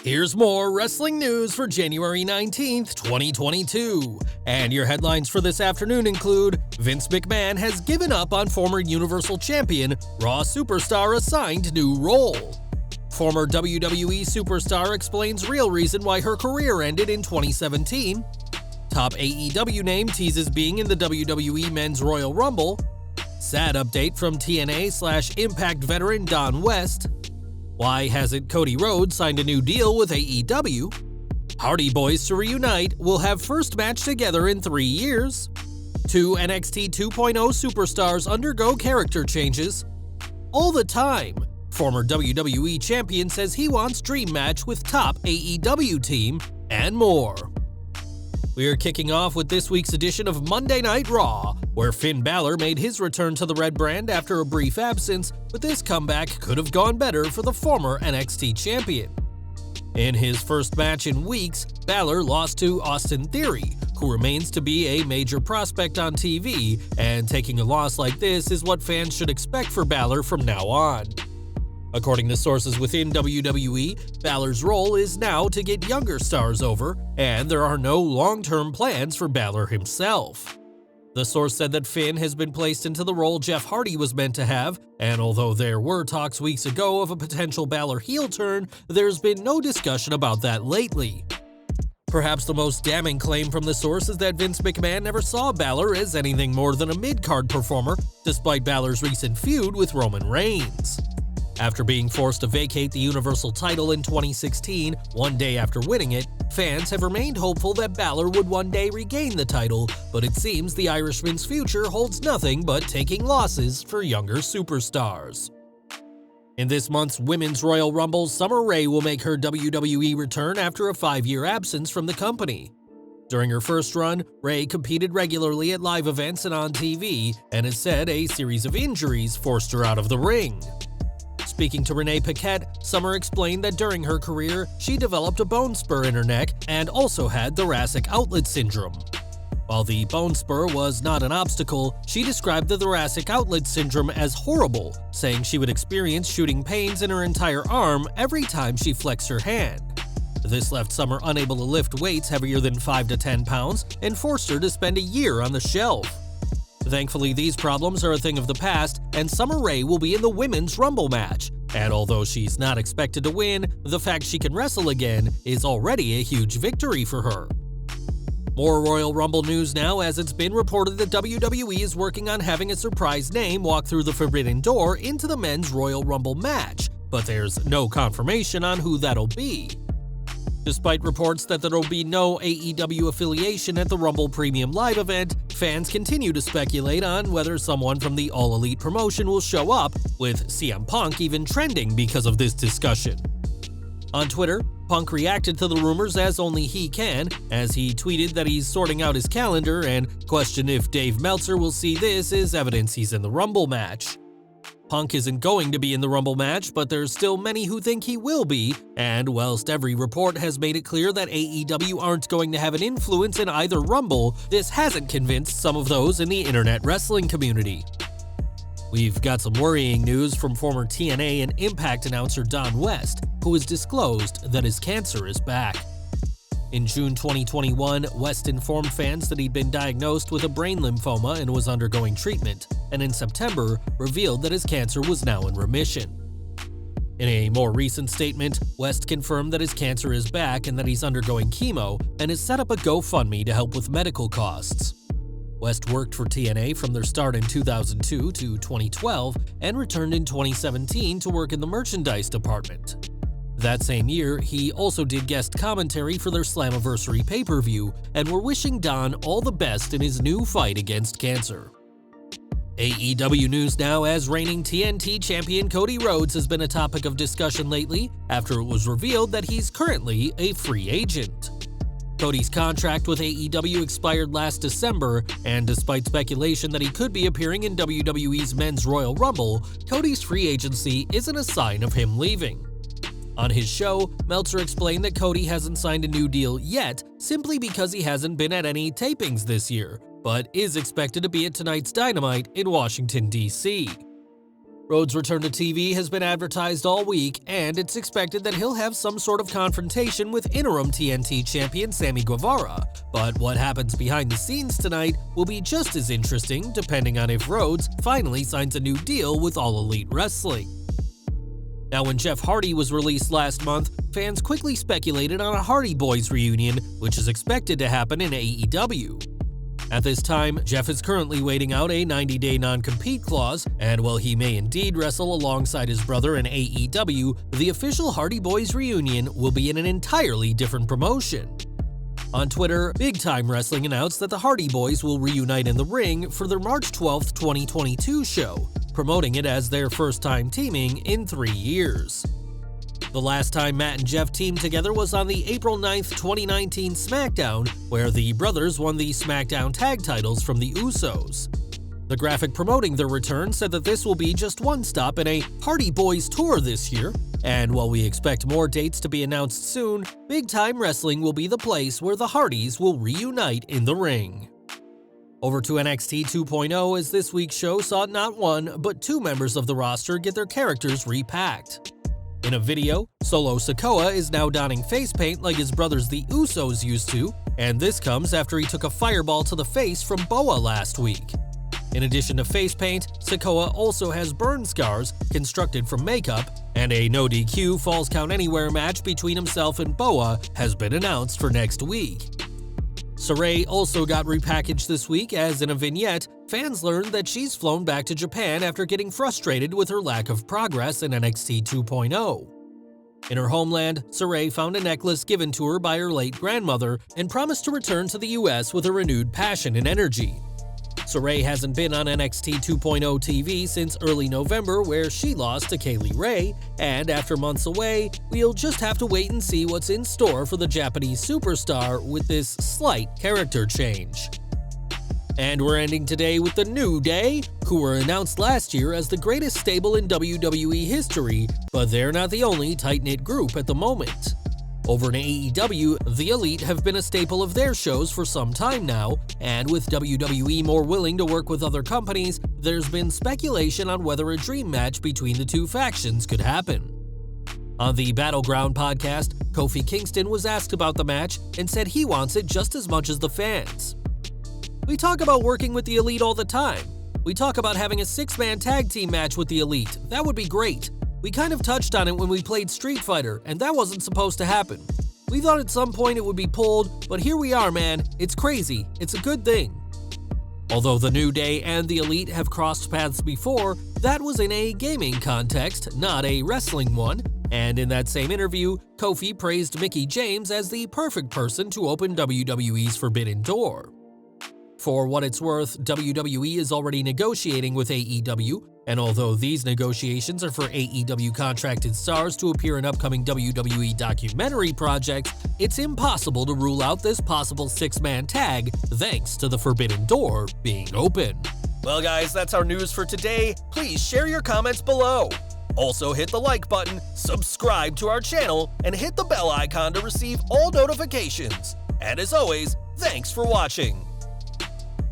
Here's more wrestling news for January 19th, 2022. And your headlines for this afternoon include Vince McMahon has given up on former Universal Champion, Raw superstar assigned new role. Former WWE superstar explains real reason why her career ended in 2017. Top AEW name teases being in the WWE Men's Royal Rumble. Sad update from TNA/Impact veteran Don West. Why hasn't Cody Rhodes signed a new deal with AEW? Hardy Boys to Reunite will have first match together in 3 years. 2 NXT 2.0 superstars undergo character changes. All the time, former WWE champion says he wants dream match with top AEW team, and more. We are kicking off with this week's edition of Monday Night Raw, where Finn Balor made his return to the red brand after a brief absence, but this comeback could have gone better for the former NXT champion. In his first match in weeks, Balor lost to Austin Theory, who remains to be a major prospect on TV, and taking a loss like this is what fans should expect for Balor from now on. According to sources within WWE, Balor's role is now to get younger stars over, and there are no long-term plans for Balor himself. The source said that Finn has been placed into the role Jeff Hardy was meant to have, and although there were talks weeks ago of a potential Balor heel turn, there's been no discussion about that lately. Perhaps the most damning claim from the source is that Vince McMahon never saw Balor as anything more than a mid-card performer, despite Balor's recent feud with Roman Reigns. After being forced to vacate the Universal title in 2016, one day after winning it, fans have remained hopeful that Balor would one day regain the title, but it seems the Irishman's future holds nothing but taking losses for younger superstars. In this month's Women's Royal Rumble, Summer Rae will make her WWE return after a 5-year absence from the company. During her first run, Rae competed regularly at live events and on TV, and has said a series of injuries forced her out of the ring. Speaking to Renee Paquette, Summer explained that during her career, she developed a bone spur in her neck and also had thoracic outlet syndrome. While the bone spur was not an obstacle, she described the thoracic outlet syndrome as horrible, saying she would experience shooting pains in her entire arm every time she flexed her hand. This left Summer unable to lift weights heavier than 5 to 10 pounds and forced her to spend a year on the shelf. Thankfully, these problems are a thing of the past, and Summer Rae will be in the Women's Rumble match. And although she's not expected to win, the fact she can wrestle again is already a huge victory for her. More Royal Rumble news now, as it's been reported that WWE is working on having a surprise name walk through the Forbidden Door into the Men's Royal Rumble match, but there's no confirmation on who that'll be. Despite reports that there will be no AEW affiliation at the Rumble Premium Live event, fans continue to speculate on whether someone from the All Elite promotion will show up, with CM Punk even trending because of this discussion. On Twitter, Punk reacted to the rumors as only he can, as he tweeted that he's sorting out his calendar and questioned if Dave Meltzer will see this as evidence he's in the Rumble match. Punk isn't going to be in the Rumble match, but there's still many who think he will be, and whilst every report has made it clear that AEW aren't going to have an influence in either Rumble, this hasn't convinced some of those in the internet wrestling community. We've got some worrying news from former TNA and Impact announcer Don West, who has disclosed that his cancer is back. In June 2021, West informed fans that he'd been diagnosed with a brain lymphoma and was undergoing treatment, and in September, revealed that his cancer was now in remission. In a more recent statement, West confirmed that his cancer is back and that he's undergoing chemo, and has set up a GoFundMe to help with medical costs. West worked for TNA from their start in 2002 to 2012, and returned in 2017 to work in the merchandise department. That same year, he also did guest commentary for their Slammiversary pay-per-view, and were wishing Don all the best in his new fight against cancer. AEW news now, as reigning TNT champion Cody Rhodes has been a topic of discussion lately after it was revealed that he's currently a free agent. Cody's contract with AEW expired last December, and despite speculation that he could be appearing in WWE's Men's Royal Rumble, Cody's free agency isn't a sign of him leaving. On his show, Meltzer explained that Cody hasn't signed a new deal yet, simply because he hasn't been at any tapings this year, but is expected to be at tonight's Dynamite in Washington, D.C. Rhodes' return to TV has been advertised all week, and it's expected that he'll have some sort of confrontation with interim TNT champion Sammy Guevara. But what happens behind the scenes tonight will be just as interesting, depending on if Rhodes finally signs a new deal with All Elite Wrestling. Now, when Jeff Hardy was released last month, fans quickly speculated on a Hardy Boys reunion, which is expected to happen in AEW. At this time, Jeff is currently waiting out a 90-day non-compete clause, and while he may indeed wrestle alongside his brother in AEW, the official Hardy Boys reunion will be in an entirely different promotion. On Twitter, Big Time Wrestling announced that the Hardy Boys will reunite in the ring for their March 12, 2022 show, promoting it as their first time teaming in 3 years. The last time Matt and Jeff teamed together was on the April 9th, 2019 SmackDown, where the brothers won the SmackDown tag titles from the Usos. The graphic promoting their return said that this will be just one stop in a Hardy Boys tour this year, and while we expect more dates to be announced soon, Big Time Wrestling will be the place where the Hardys will reunite in the ring. Over to NXT 2.0, as this week's show saw not one, but 2 members of the roster get their characters repacked. In a video, Solo Sikoa is now donning face paint like his brothers the Usos used to, and this comes after he took a fireball to the face from Boa last week. In addition to face paint, Sikoa also has burn scars constructed from makeup, and a no DQ Falls Count Anywhere match between himself and Boa has been announced for next week. Saray also got repackaged this week, as in a vignette, fans learned that she's flown back to Japan after getting frustrated with her lack of progress in NXT 2.0. In her homeland, Saray found a necklace given to her by her late grandmother and promised to return to the US with a renewed passion and energy. Saray hasn't been on NXT 2.0 TV since early November, where she lost to Kaylee Ray, and after months away, we'll just have to wait and see what's in store for the Japanese superstar with this slight character change. And we're ending today with the New Day, who were announced last year as the greatest stable in WWE history, but they're not the only tight-knit group at the moment. Over in AEW, the Elite have been a staple of their shows for some time now, and with WWE more willing to work with other companies, there's been speculation on whether a dream match between the two factions could happen. On the Battleground podcast, Kofi Kingston was asked about the match and said he wants it just as much as the fans. "We talk about working with the Elite all the time. We talk about having a 6-man tag team match with the Elite. That would be great. We kind of touched on it when we played Street Fighter, and that wasn't supposed to happen. We thought at some point it would be pulled, but here we are, man. It's crazy. It's a good thing." Although the New Day and the Elite have crossed paths before, that was in a gaming context, not a wrestling one, and in that same interview, Kofi praised Mickie James as the perfect person to open WWE's Forbidden Door. For what it's worth, WWE is already negotiating with AEW, and although these negotiations are for AEW contracted stars to appear in upcoming WWE documentary projects, it's impossible to rule out this possible 6-man tag thanks to the Forbidden Door being open. Well guys, that's our news for today. Please share your comments below. Also hit the like button, subscribe to our channel, and hit the bell icon to receive all notifications. And as always, thanks for watching.